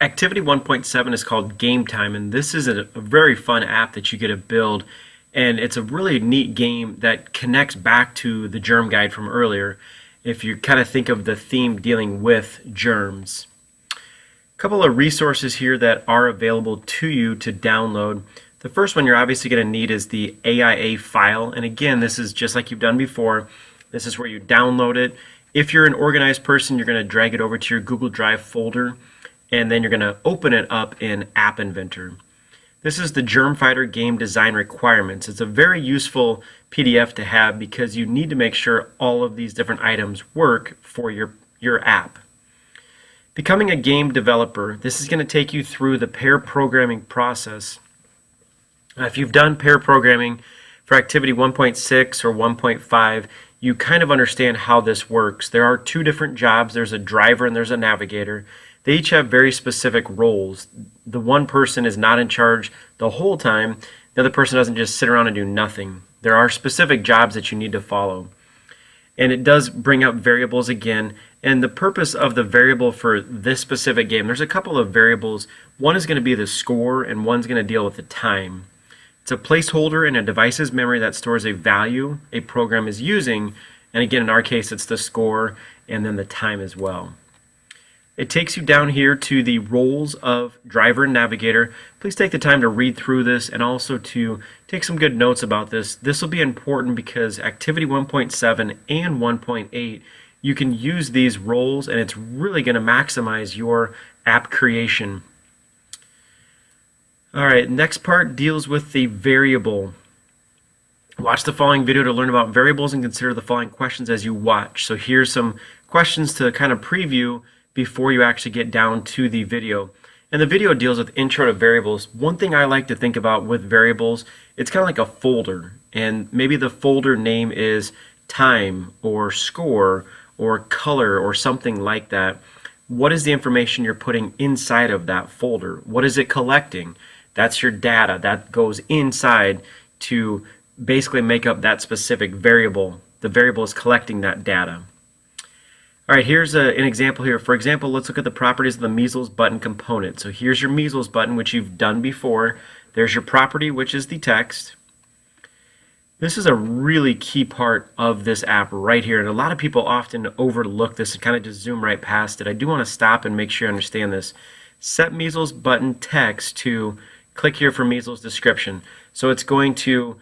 Activity 1.7 is called Game Time, and this is a very fun app that you get to build. And it's a really neat game that connects back to the germ guide from earlier, if you kind of think of the theme dealing with germs. A couple of resources here that are available to you to download. The first one you're obviously going to need is the AIA file. And again, this is just like you've done before. This is where you download it. If you're an organized person, you're going to drag it over to your Google Drive folder, and then you're going to open it up in App Inventor. This is the Germ Fighter Game Design Requirements. It's a very useful PDF to have because you need to make sure all of these different items work for your app. Becoming a game developer, this is going to take you through the pair programming process. If you've done pair programming for Activity 1.6 or 1.5, you kind of understand how this works. There are two different jobs. There's a driver and there's a navigator. They each have very specific roles. The one person is not in charge the whole time. The other person doesn't just sit around and do nothing. There are specific jobs that you need to follow. And it does bring up variables again. And the purpose of the variable for this specific game, there's a couple of variables. One is going to be the score and one's going to deal with the time. It's a placeholder in a device's memory that stores a value a program is using. And again, in our case, it's the score and then the time as well. It takes you down here to the roles of driver and navigator. Please take the time to read through this and also to take some good notes about this. This will be important because Activity 1.7 and 1.8, you can use these roles and it's really going to maximize your app creation. All right, next part deals with the variable. Watch the following video to learn about variables and consider the following questions as you watch. So here's some questions to kind of preview before you actually get down to the video. And the video deals with intro to variables. One thing I like to think about with variables, it's kind of like a folder. And maybe the folder name is time or score or color or something like that. What is the information you're putting inside of that folder? What is it collecting? That's your data. That goes inside to basically make up that specific variable. The variable is collecting that data. All right, here's an example here. For example, let's look at the properties of the measles button component. So here's your measles button, which you've done before. There's your property, which is the text. This is a really key part of this app right here, and a lot of people often overlook this and kind of just zoom right past it. I do want to stop and make sure you understand this. Set measles button text to click here for measles description. So it's going to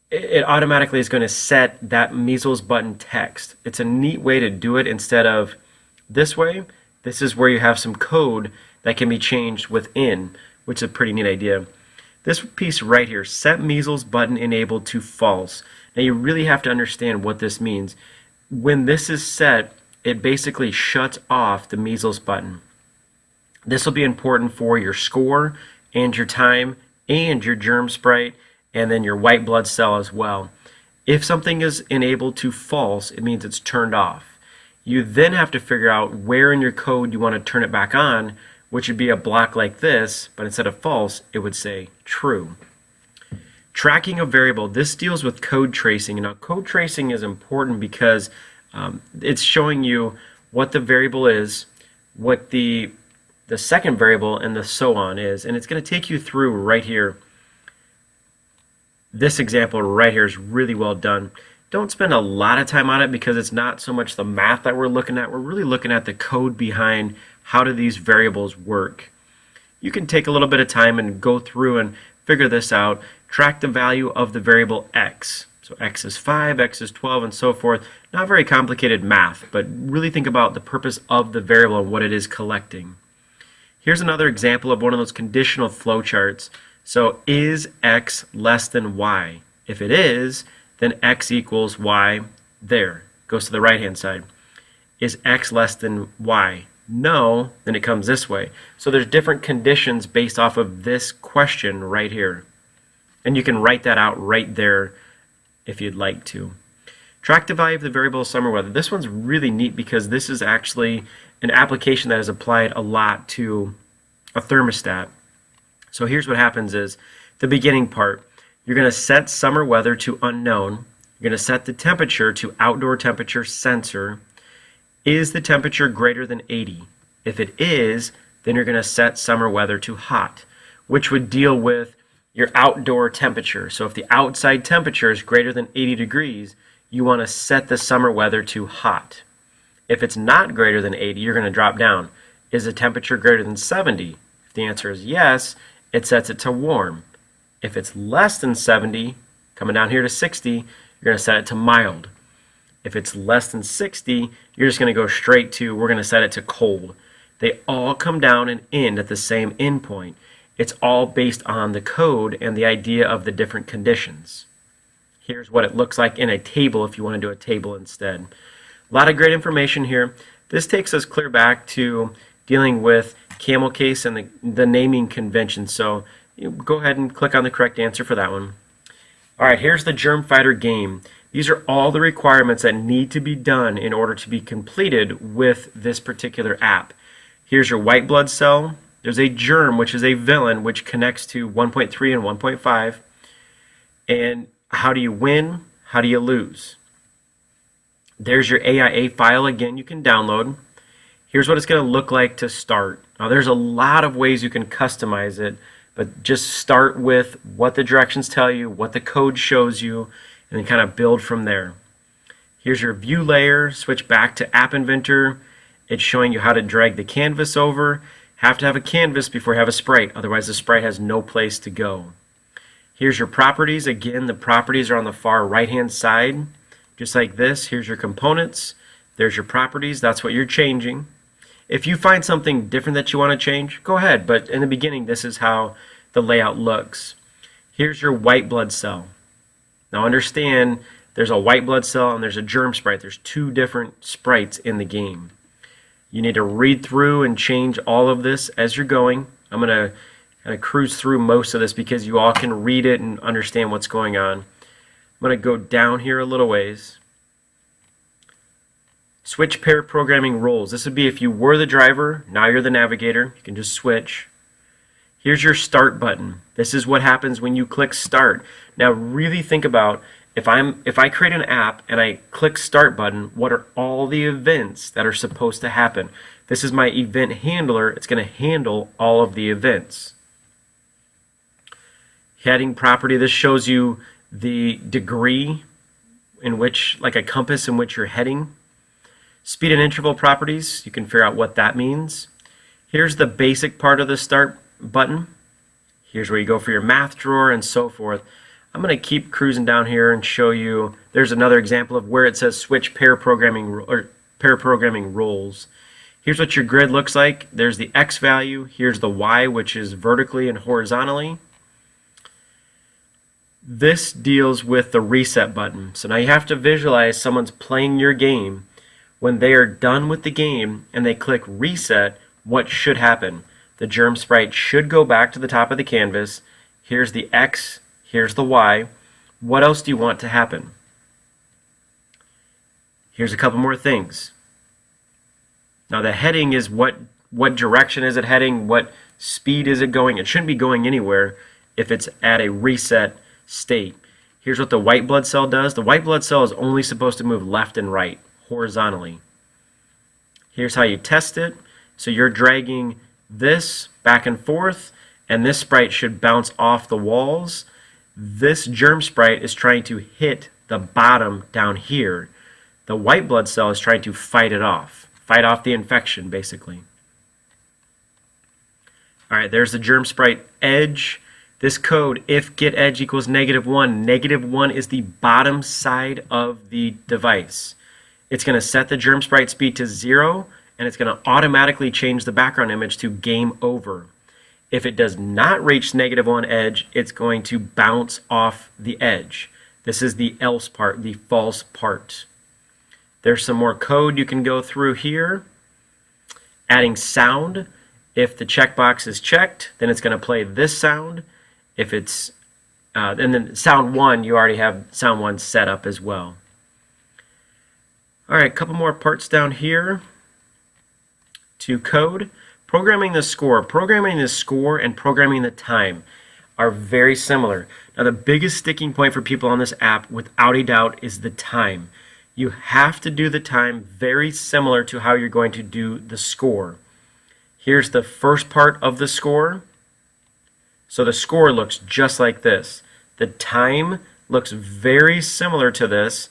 it automatically is going to set that measles button text. It's a neat way to do it instead of this way. This is where you have some code that can be changed within, which is a pretty neat idea. This piece right here, set measles button enabled to false. Now you really have to understand what this means. When this is set, it basically shuts off the measles button. This will be important for your score and your time and your germ sprite and then your white blood cell as well. If something is enabled to false, it means it's turned off. You then have to figure out where in your code you want to turn it back on, which would be a block like this, but instead of false, it would say true. Tracking a variable. This deals with code tracing. Now, code tracing is important because it's showing you what the variable is, what the second variable, and the so on is, and it's going to take you through right here. This example right here is really well done. Don't spend a lot of time on it because it's not so much the math that we're looking at. We're really looking at the code behind how do these variables work. You can take a little bit of time and go through and figure this out. Track the value of the variable x. So x is 5, x is 12, and so forth. Not very complicated math, but really think about the purpose of the variable and what it is collecting. Here's another example of one of those conditional flowcharts. So is x less than y? If it is, then x equals y there. Goes to the right-hand side. Is x less than y? No, then it comes this way. So there's different conditions based off of this question right here. And you can write that out right there if you'd like to. Track the value of the variable summer weather. This one's really neat because this is actually an application that is applied a lot to a thermostat. So here's what happens is the beginning part. You're going to set summer weather to unknown. You're going to set the temperature to outdoor temperature sensor. Is the temperature greater than 80? If it is, Then you're going to set summer weather to hot, which would deal with your outdoor temperature. So if the outside temperature is greater than 80 degrees, you want to set the summer weather to hot. If it's not greater than 80, you're going to drop down. Is the temperature greater than 70? If the answer is yes, it sets it to warm. If it's less than 70, coming down here to 60, you're going to set it to mild. If it's less than 60, you're just going to go straight to, we're going to set it to cold. They all come down and end at the same endpoint. It's all based on the code and the idea of the different conditions. Here's what it looks like in a table if you want to do a table instead. A lot of great information here. This takes us clear back to dealing with camel case and the naming convention. So go ahead and click on the correct answer for that one. All right, here's the Germ Fighter game. These are all the requirements that need to be done in order to be completed with this particular app. Here's your white blood cell. There's a germ, which is a villain, which connects to 1.3 and 1.5. And how do you win? How do you lose? There's your AIA file again you can download. Here's what it's going to look like to start. Now there's a lot of ways you can customize it, but just start with what the directions tell you, what the code shows you, and then kind of build from there. Here's your view layer. Switch back to App Inventor. It's showing you how to drag the canvas over. Have to have a canvas before you have a sprite, otherwise the sprite has no place to go. Here's your properties. Again, the properties are on the far right hand side, just like this. Here's your components. There's your properties. That's what you're changing. If you find something different that you want to change, go ahead, but in the beginning this is how the layout looks. Here's your white blood cell. Now understand there's a white blood cell and there's a germ sprite. There's two different sprites in the game. You need to read through and change all of this as you're going. I'm going to kind of cruise through most of this because you all can read it and understand what's going on. I'm going to go down here a little ways. Switch pair programming roles. This would be if you were the driver, now you're the navigator. You can just switch. Here's your start button. This is what happens when you click start. Now really think about if I create an app and I click start button, what are all the events that are supposed to happen? This is my event handler. It's going to handle all of the events. Heading property. This shows you the degree in which, like a compass in which you're heading. Speed and interval properties. You can figure out what that means. Here's the basic part of the start button. Here's where you go for your math drawer and so forth. I'm going to keep cruising down here and show you. There's another example of where it says switch pair programming roles. Here's what your grid looks like. There's the X value. Here's the Y, which is vertically and horizontally. This deals with the reset button. So now you have to visualize someone's playing your game. When they are done with the game and they click reset, what should happen? The germ sprite should go back to the top of the canvas. Here's the X. Here's the Y. What else do you want to happen? Here's a couple more things. Now the heading is what direction is it heading? What speed is it going? It shouldn't be going anywhere if it's at a reset state. Here's what the white blood cell does. The white blood cell is only supposed to move left and right, horizontally. Here's how you test it. So you're dragging this back and forth, and this sprite should bounce off the walls. This germ sprite is trying to hit the bottom down here. The white blood cell is trying to fight it off. Fight off the infection, basically. All right, there's the germ sprite edge. This code, if get edge equals -1, -1 is the bottom side of the device. It's going to set the germ sprite speed to 0, and it's going to automatically change the background image to game over. If it does not reach -1 edge, it's going to bounce off the edge. This is the else part, the false part. There's some more code you can go through here. Adding sound. If the checkbox is checked, then it's going to play this sound. If it's, and then sound 1, you already have sound 1 set up as well. All right, a couple more parts down here to code. Programming the score. Programming the score and programming the time are very similar. Now the biggest sticking point for people on this app, without a doubt, is the time. You have to do the time very similar to how you're going to do the score. Here's the first part of the score. So the score looks just like this. The time looks very similar to this.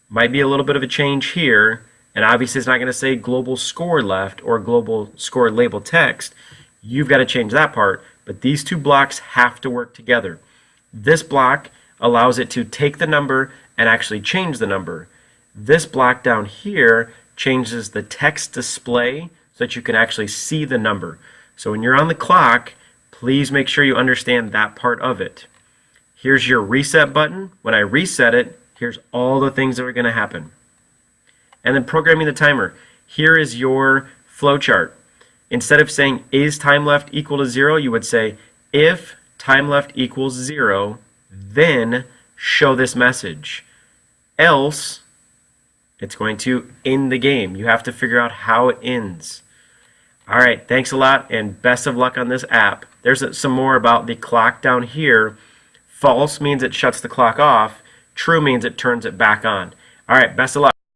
Might be a little bit of a change here. And obviously it's not going to say global score left or global score label text. You've got to change that part. But these two blocks have to work together. This block allows it to take the number and actually change the number. This block down here changes the text display so that you can actually see the number. So when you're on the clock, please make sure you understand that part of it. Here's your reset button. When I reset it, here's all the things that are going to happen. And then programming the timer. Here is your flowchart. Instead of saying is time left equal to 0, you would say if time left equals 0, then show this message. Else, it's going to end the game. You have to figure out how it ends. All right, thanks a lot and best of luck on this app. There's some more about the clock down here. False means it shuts the clock off. True means it turns it back on. All right, best of luck.